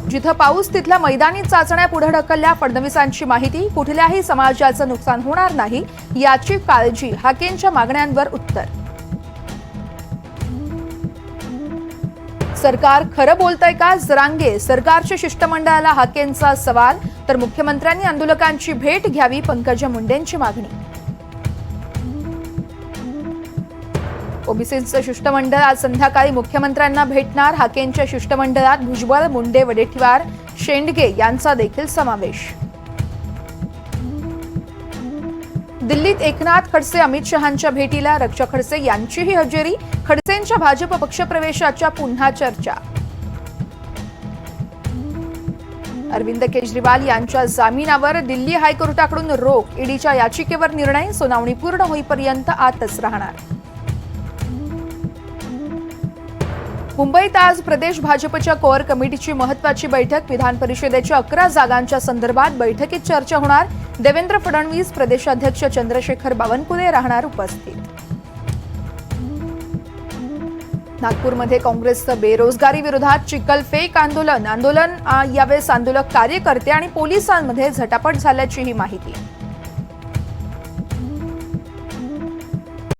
जिथं पाऊस तिथल्या मैदानी चाचण्या पुढे ढकलल्या फडणवीसांची माहिती। कुठल्याही समाजाचं नुकसान होणार नाही याची काळजी। हाकेंच्या मागण्यांवर उत्तर। सरकार खरं बोलतंय का? जरांगे सरकारच्या शिष्टमंडळाला हाकेंचा सवाल। तर मुख्यमंत्र्यांनी आंदोलकांची भेट घ्यावी, पंकजा मुंडेंची मागणी। ओबीसीचं शिष्टमंडळ आज संध्याकाळी मुख्यमंत्र्यांना भेटणार। हाकेंच्या शिष्टमंडळात भुजबळ, मुंडे, वडेट्टीवार, शेंडगे यांचा देखील समावेश। दिल्लीत एकनाथ खडसे अमित शहांच्या भेटीला रक्षा खडसे यांचीही हजेरी। खडसेंच्या भाजप पक्षप्रवेशाच्या पुन्हा चर्चा। अरविंद केजरीवाल यांच्या जामिनावर दिल्ली हायकोर्टाकडून रोख। ईडीच्या याचिकेवर निर्णय सुनावणी पूर्ण होईपर्यंत आतच राहणार। मुंबईत आज प्रदेश भाजपच्या कोअर कमिटीची महत्त्वाची बैठक। विधान परिषदेच्या 11 जागांच्या संदर्भात बैठकीत चर्चा होणार। देवेंद्र फडणवीस, प्रदेशाध्यक्ष चंद्रशेखर बावनकुळे राहणार उपस्थित। नागपूरमध्ये काँग्रेसचं बेरोजगारी विरोधात चिखलफेक आंदोलन। यावेळेस आंदोलक कार्यकर्ते आणि पोलिसांमध्ये झटापट झाल्याची ही माहिती।